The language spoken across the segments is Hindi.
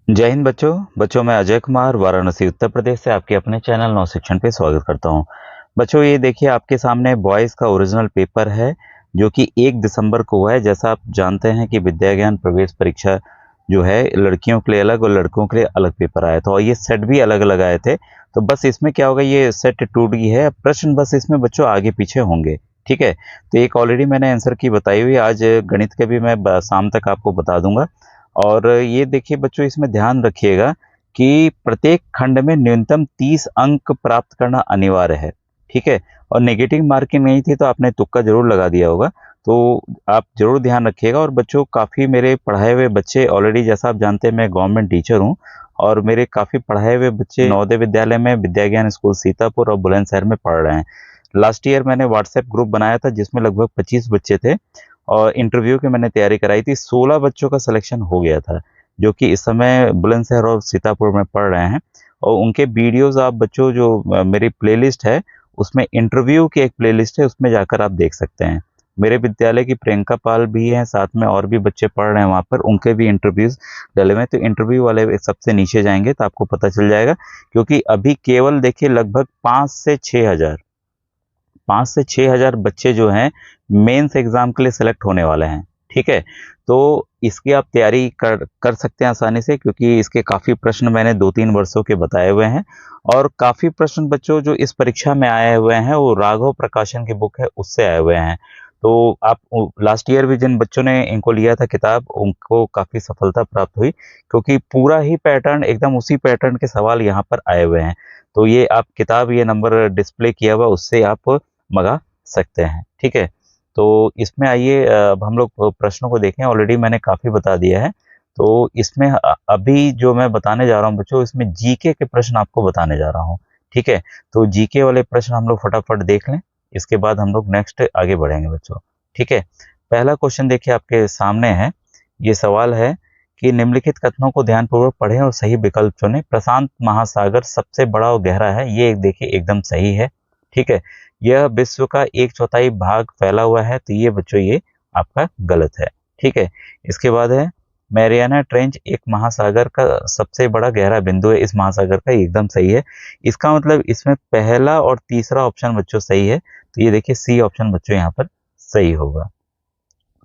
जय हिंद बच्चों मैं अजय कुमार वाराणसी उत्तर प्रदेश से आपके अपने चैनल नौ शिक्षण पे स्वागत करता हूं। बच्चों ये देखिए आपके सामने बॉयज़ का ओरिजिनल पेपर है जो कि 1 दिसंबर को हुआ है। जैसा आप जानते हैं कि विद्या ज्ञान प्रवेश परीक्षा जो है लड़कियों के लिए अलग और लड़कों के लिए अलग पेपर आया था और ये सेट भी अलग अलग आए थे। तो बस इसमें क्या होगा, ये सेट टूट गई है, प्रश्न बस इसमें बच्चों आगे पीछे होंगे। ठीक है, तो एक ऑलरेडी मैंने आंसर की बताई हुई, आज गणित के भी मैं शाम तक आपको बता दूंगा। और ये देखिए बच्चों, इसमें ध्यान रखिएगा कि प्रत्येक खंड में न्यूनतम 30 अंक प्राप्त करना अनिवार्य है। ठीक है, और नेगेटिव मार्किंग नहीं थी तो आपने तुक्का जरूर लगा दिया होगा। तो आप जरूर ध्यान रखिएगा। और बच्चों काफ़ी मेरे पढ़ाए हुए बच्चे ऑलरेडी, जैसा आप जानते हैं मैं गवर्नमेंट टीचर हूँ, और मेरे काफ़ी पढ़ाए हुए बच्चे नवोदय विद्यालय में विद्या ज्ञान स्कूल सीतापुर और बुलंदशहर में पढ़ रहे हैं। लास्ट ईयर मैंने व्हाट्सएप ग्रुप बनाया था जिसमें लगभग 25 बच्चे थे और इंटरव्यू की मैंने तैयारी कराई थी। 16 बच्चों का सिलेक्शन हो गया था जो कि इस समय बुलंदशहर और सीतापुर में पढ़ रहे हैं। और उनके वीडियोस आप बच्चों जो मेरी प्लेलिस्ट है उसमें इंटरव्यू की एक प्लेलिस्ट है, उसमें जाकर आप देख सकते हैं। मेरे विद्यालय की प्रियंका पाल भी हैं, साथ में और भी बच्चे पढ़ रहे हैं वहाँ पर, उनके भी इंटरव्यूज डले हुए हैं। तो इंटरव्यू वाले सबसे नीचे जाएंगे तो आपको पता चल जाएगा, क्योंकि अभी केवल देखिए लगभग 5 से 6 हजार बच्चे जो हैं मेंस एग्जाम के लिए सेलेक्ट होने वाले हैं। ठीक है, तो इसकी आप तैयारी कर सकते हैं आसानी से, क्योंकि इसके काफ़ी प्रश्न मैंने 2-3 वर्षों के बताए हुए हैं। और काफ़ी प्रश्न बच्चों जो इस परीक्षा में आए हुए हैं वो राघव प्रकाशन की बुक है उससे आए हुए हैं। तो आप लास्ट ईयर भी जिन बच्चों ने इनको लिया था किताब, उनको काफ़ी सफलता प्राप्त हुई, क्योंकि पूरा ही पैटर्न एकदम उसी पैटर्न के सवाल यहाँ पर आए हुए हैं। तो ये आप किताब, ये नंबर डिस्प्ले किया हुआ, उससे आप मंगा सकते हैं। ठीक है, तो इसमें आइए अब हम लोग प्रश्नों को देखें। ऑलरेडी मैंने काफ़ी बता दिया है। तो इसमें अभी जो मैं बताने जा रहा हूँ बच्चों, इसमें जीके के प्रश्न आपको बताने जा रहा हूँ। ठीक है, तो जीके वाले प्रश्न हम लोग फटाफट देख लें, इसके बाद हम लोग नेक्स्ट आगे बढ़ेंगे बच्चों। ठीक है, पहला क्वेश्चन देखिए आपके सामने है। ये सवाल है कि निम्नलिखित कथनों को ध्यानपूर्वक पढ़ें और सही विकल्प चुनें। प्रशांत महासागर सबसे बड़ा और गहरा है, ये देखिए एकदम सही है। ठीक है, यह विश्व का 1/4 भाग फैला हुआ है, तो ये बच्चों ये आपका गलत है। ठीक है, इसके बाद है मैरियाना ट्रेंच एक महासागर का सबसे बड़ा गहरा बिंदु है इस महासागर का, एकदम सही है। इसका मतलब इसमें पहला और तीसरा ऑप्शन बच्चों सही है, तो ये देखिए सी ऑप्शन बच्चों यहाँ पर सही होगा।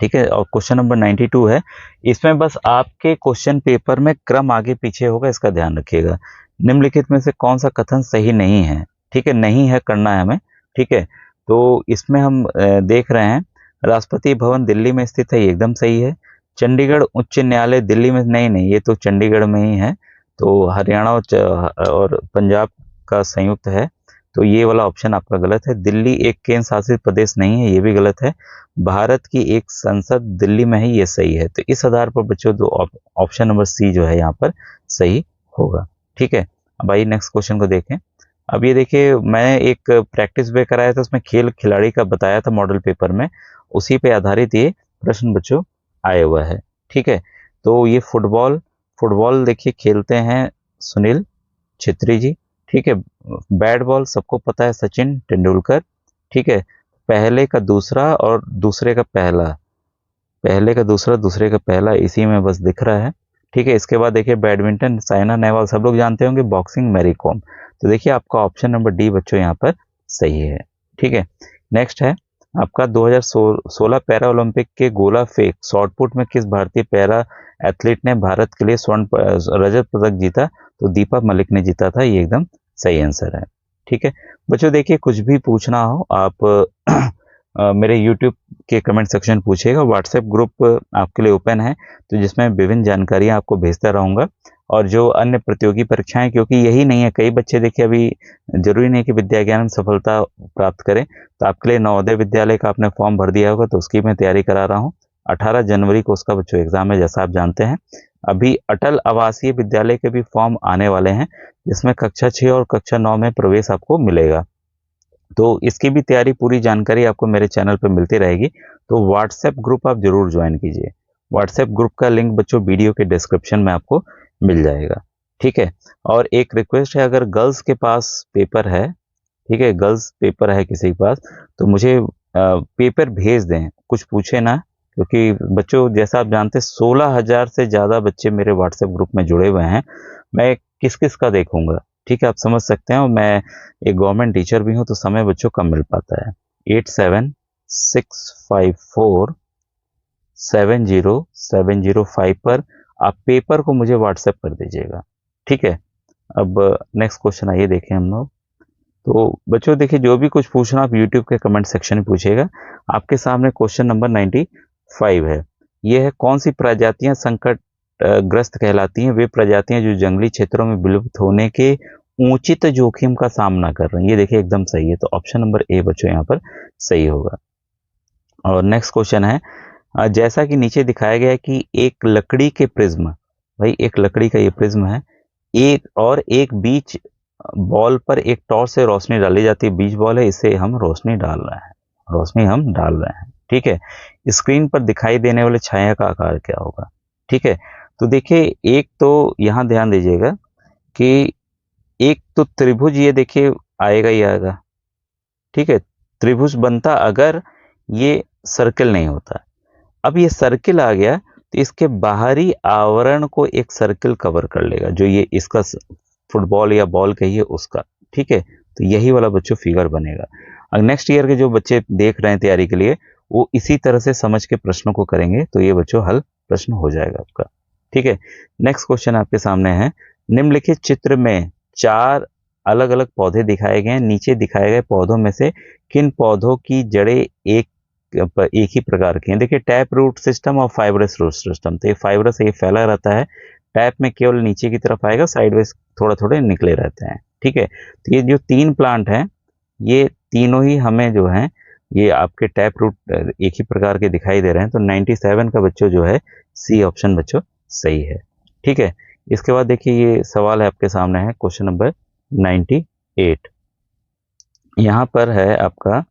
ठीक है, और क्वेश्चन नंबर 92 है। इसमें बस आपके क्वेश्चन पेपर में क्रम आगे पीछे होगा, इसका ध्यान रखिएगा। निम्नलिखित में से कौन सा कथन सही नहीं है? ठीक है, नहीं है करना है हमें। ठीक है, तो इसमें हम देख रहे हैं राष्ट्रपति भवन दिल्ली में स्थित है, ये एकदम सही है। चंडीगढ़ उच्च न्यायालय दिल्ली में, नहीं नहीं, ये तो चंडीगढ़ में ही है। तो हरियाणा और पंजाब का संयुक्त है, तो ये वाला ऑप्शन आपका गलत है। दिल्ली एक केंद्र शासित प्रदेश नहीं है, ये भी गलत है। भारत की एक संसद दिल्ली में है, ये सही है। तो इस आधार पर बच्चों दो ऑप्शन नंबर सी जो है यहाँ पर सही होगा। ठीक है, अब आइए नेक्स्ट क्वेश्चन को देखें। अब ये देखिए, मैं एक प्रैक्टिस वे कराया था, उसमें खेल खिलाड़ी का बताया था मॉडल पेपर में, उसी पे आधारित ये प्रश्न बच्चों आया हुआ है। ठीक है, तो ये फुटबॉल फुटबॉल देखिए खेलते हैं सुनील छेत्री जी। ठीक है, बैट बॉल सबको पता है सचिन तेंदुलकर। ठीक है, पहले का दूसरा और दूसरे का पहला, पहले का दूसरा दूसरे का पहला इसी में बस दिख रहा है। ठीक है, इसके बाद देखिए बैडमिंटन साइना नेहवाल सब लोग जानते होंगे, बॉक्सिंग मैरी कॉम। तो देखिए आपका ऑप्शन नंबर डी बच्चों यहाँ पर सही है। ठीक है, नेक्स्ट है आपका 2016 पैरा ओलंपिक के गोला फेंक शॉर्टपुट में किस भारतीय पैरा एथलीट ने भारत के लिए रजत पदक जीता? तो दीपा मलिक ने जीता था, ये एकदम सही आंसर है। ठीक है बच्चों, देखिए कुछ भी पूछना हो आप मेरे यूट्यूब के कमेंट सेक्शन पूछिएगा। व्हाट्सएप ग्रुप आपके लिए ओपन है, तो जिसमें विभिन्न जानकारियां आपको भेजता रहूँगा। और जो अन्य प्रतियोगी परीक्षाएं, क्योंकि यही नहीं है, कई बच्चे देखिए अभी जरूरी नहीं कि विद्या ज्ञान में सफलता प्राप्त करें, तो आपके लिए नवोदय विद्यालय का आपने फॉर्म भर दिया होगा, तो उसकी मैं तैयारी करा रहा हूँ। 18 जनवरी को उसका बच्चों एग्जाम है, जैसा आप जानते हैं। अभी अटल आवासीय विद्यालय के भी फॉर्म आने वाले हैं, जिसमें कक्षा 6 और कक्षा 9 में प्रवेश आपको मिलेगा। तो इसकी भी तैयारी, पूरी जानकारी आपको मेरे चैनल पर मिलती रहेगी। तो व्हाट्सएप ग्रुप आप जरूर ज्वाइन कीजिए। व्हाट्सएप ग्रुप का लिंक बच्चों वीडियो के डिस्क्रिप्शन में आपको मिल जाएगा। ठीक है, और एक रिक्वेस्ट है, अगर गर्ल्स के पास पेपर है, ठीक है, गर्ल्स पेपर है किसी के पास, तो मुझे पेपर भेज दें, कुछ पूछे ना। क्योंकि बच्चों जैसा आप जानते हैं 16,000 से ज़्यादा बच्चे मेरे व्हाट्सएप ग्रुप में जुड़े हुए हैं, मैं किस किस का देखूंगा। ठीक है, आप समझ सकते हैं, और मैं एक गवर्नमेंट टीचर भी हूँ तो समय बच्चों कम मिल पाता है। 8765470705 पर आप पेपर को मुझे व्हाट्सएप कर दीजिएगा। ठीक है, अब नेक्स्ट क्वेश्चन आइए देखें हम लोग। तो बच्चों देखिए, जो भी कुछ पूछना आप यूट्यूब के कमेंट सेक्शन में पूछिएगा। आपके सामने क्वेश्चन नंबर 95 है। यह है, कौन सी प्रजातियां संकट ग्रस्त कहलाती हैं? वे प्रजातियां जो जंगली क्षेत्रों में विलुप्त होने के उचित जोखिम का सामना कर रही हैं। ये देखिए एकदम सही है, तो ऑप्शन नंबर ए बच्चों यहाँ पर सही होगा। और नेक्स्ट क्वेश्चन है, जैसा कि नीचे दिखाया गया है कि एक लकड़ी के प्रिज्म, भाई एक लकड़ी का ये प्रिज्म है, एक बीच बॉल पर एक टॉर्च से रोशनी डाली जाती है। बीच बॉल है, इसे हम रोशनी डाल रहे हैं। ठीक है, स्क्रीन पर दिखाई देने वाले छाया का आकार क्या होगा? ठीक है, तो देखिए एक तो यहाँ ध्यान दीजिएगा कि एक तो त्रिभुज, ये देखिए आएगा ही आएगा। ठीक है, त्रिभुज बनता अगर ये सर्कल नहीं होता। अब ये सर्किल आ गया तो इसके बाहरी आवरण को एक सर्किल कवर कर लेगा, जो ये इसका फुटबॉल या बॉल कहिए उसका। ठीक है, तो यही वाला बच्चों फिगर बनेगा। अब नेक्स्ट ईयर के जो बच्चे देख रहे हैं तैयारी के लिए, वो इसी तरह से समझ के प्रश्नों को करेंगे, तो ये बच्चों हल प्रश्न हो जाएगा आपका। ठीक है, नेक्स्ट क्वेश्चन आपके सामने है, निम्नलिखित चित्र में 4 अलग अलग पौधे दिखाए गए हैं। नीचे दिखाए गए पौधों में से किन पौधों की जड़ें एक ही प्रकार की हैं? देखिए, टैप रूट सिस्टम और फाइब्रस रूट सिस्टम। तो ये फाइब्रस ये फैला रहता है, टैप में केवल नीचे की तरफ आएगा, साइडवेज थोड़े थोड़े निकले रहते हैं। ठीक है, तो ये जो 3 प्लांट हैं, ये तीनों ही हमें जो हैं ये आपके टैप रूट एक ही प्रकार के दिखाई दे रहे हैं। तो 97 का बच्चों जो है सी ऑप्शन बच्चों सही है। ठीक है, इसके बाद देखिए ये सवाल है आपके सामने है, क्वेश्चन नंबर 98। यहाँ पर है आपका,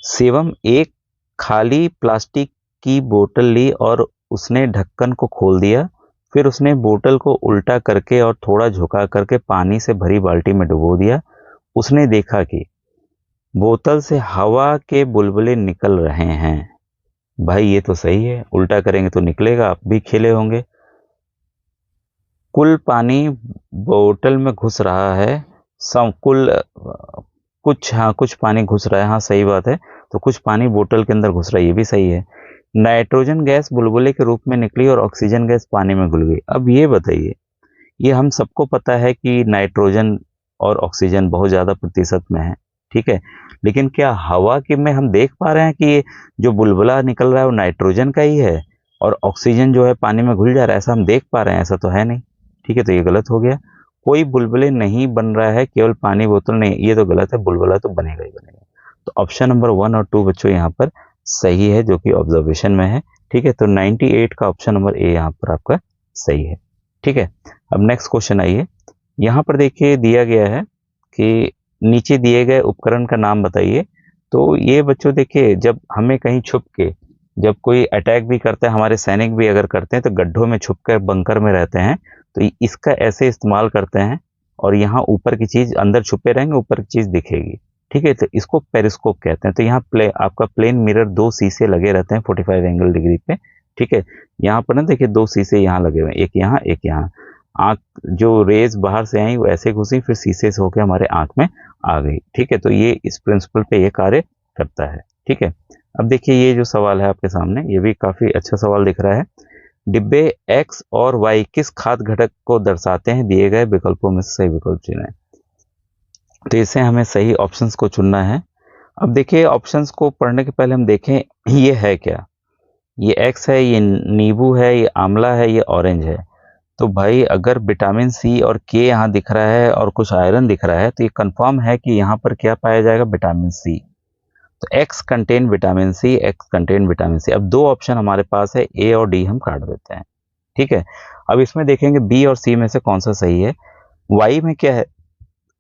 शिवम एक खाली प्लास्टिक की बोतल ली और उसने ढक्कन को खोल दिया। फिर उसने बोतल को उल्टा करके और थोड़ा झुका करके पानी से भरी बाल्टी में डुबो दिया। उसने देखा कि बोतल से हवा के बुलबुले निकल रहे हैं। भाई ये तो सही है, उल्टा करेंगे तो निकलेगा, आप भी खेले होंगे। कुल पानी बोतल में घुस रहा है, कुछ पानी घुस रहा है, हाँ सही बात है। तो कुछ पानी बोतल के अंदर घुस रहा है, ये भी सही है। नाइट्रोजन गैस बुलबुले के रूप में निकली और ऑक्सीजन गैस पानी में घुल गई। अब ये बताइए, ये हम सबको पता है कि नाइट्रोजन और ऑक्सीजन बहुत ज़्यादा प्रतिशत में है। ठीक है, लेकिन क्या हवा के में हम देख पा रहे हैं कि ये जो बुलबुला निकल रहा है वो नाइट्रोजन का ही है और ऑक्सीजन जो है पानी में घुल जा रहा है? ऐसा हम देख पा रहे हैं? ऐसा तो है नहीं। ठीक है, तो ये गलत हो गया। कोई बुलबुले नहीं बन रहा है, केवल पानी बोतल नहीं, ये तो गलत है, बुलबुला तो बनेगा ही बनेगा। तो ऑप्शन नंबर 1 और 2 बच्चों यहाँ पर सही है, जो कि ऑब्जर्वेशन में है। ठीक है, तो 98 का ऑप्शन नंबर ए यहाँ पर आपका सही है। ठीक है, अब नेक्स्ट क्वेश्चन आइए। यहाँ पर देखिए दिया गया है कि नीचे दिए गए उपकरण का नाम बताइए। तो ये बच्चों देखिए, जब हमें कहीं छुप के, जब कोई अटैक भी करता है, हमारे सैनिक भी अगर करते हैं तो गड्ढों में छुप कर बंकर में रहते हैं, तो इसका ऐसे इस्तेमाल करते हैं और यहाँ ऊपर की चीज अंदर छुपे रहेंगे, ऊपर की चीज दिखेगी। ठीक है, तो इसको पेरिस्कोप कहते हैं। तो यहाँ आपका प्लेन मिरर 2 शीशे लगे रहते हैं 45 एंगल डिग्री पे। ठीक है, यहाँ पर ना देखिए 2 शीशे यहाँ लगे हुए हैं, एक यहाँ एक यहाँ। आँख जो रेज बाहर से आई वो ऐसे घुसी, फिर शीशे से होकर हमारे आँख में आ गई। ठीक है, तो ये इस प्रिंसिपल पे ये कार्य करता है। ठीक है, अब देखिए ये जो सवाल है आपके सामने, ये भी काफी अच्छा सवाल दिख रहा है। डिब्बे एक्स और वाई किस खाद्य घटक को दर्शाते हैं? दिए गए विकल्पों में से सही विकल्प चुनें। तो इसे हमें सही ऑप्शंस को चुनना है। अब देखिए ऑप्शंस को पढ़ने के पहले हम देखें ये है क्या। ये एक्स है, ये नींबू है, ये आंवला है, ये ऑरेंज है। तो भाई अगर विटामिन सी और के यहाँ दिख रहा है और कुछ आयरन दिख रहा है, तो ये कंफर्म है कि यहाँ पर क्या पाया जाएगा? Vitamin C. तो X contain vitamin C, X contain vitamin C. अब 2 ऑप्शन हमारे पास है, ए और डी हम काट देते हैं। ठीक है, अब इसमें देखेंगे बी और सी में से कौन सा सही है। वाई में क्या है?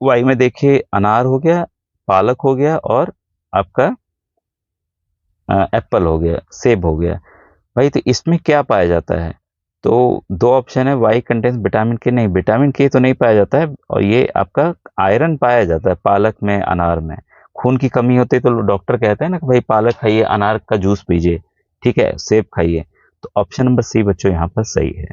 वाई में देखिए अनार हो गया, पालक हो गया और आपका एप्पल हो गया, सेब हो गया। भाई तो इसमें क्या पाया जाता है? तो 2 ऑप्शन है, वाई कंटेन्स विटामिन के, नहीं विटामिन के तो नहीं पाया जाता है, और ये आपका आयरन पाया जाता है पालक में, अनार में। खून की कमी होती है तो डॉक्टर कहते हैं ना कि भाई पालक खाइए, अनार का जूस पीजिए, ठीक है, सेब खाइए। तो ऑप्शन नंबर सी बच्चों यहाँ पर सही है।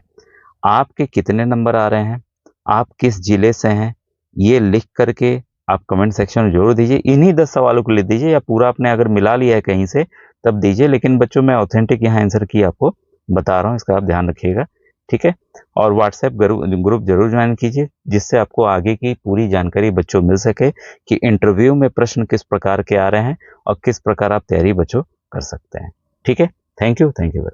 आपके कितने नंबर आ रहे हैं, आप किस जिले से हैं, ये लिख करके आप कमेंट सेक्शन में जरूर दीजिए। इन्हीं 10 सवालों को लिख दीजिए, या पूरा आपने अगर मिला लिया है कहीं से तब दीजिए, लेकिन बच्चों मैं ऑथेंटिक यहाँ आंसर की आपको बता रहा हूँ, इसका आप ध्यान रखिएगा। ठीक है, और व्हाट्सएप ग्रुप जरूर ज्वाइन कीजिए, जिससे आपको आगे की पूरी जानकारी बच्चों मिल सके कि इंटरव्यू में प्रश्न किस प्रकार के आ रहे हैं और किस प्रकार आप तैयारी बच्चों कर सकते हैं। ठीक है, थैंक यू वेरी मच।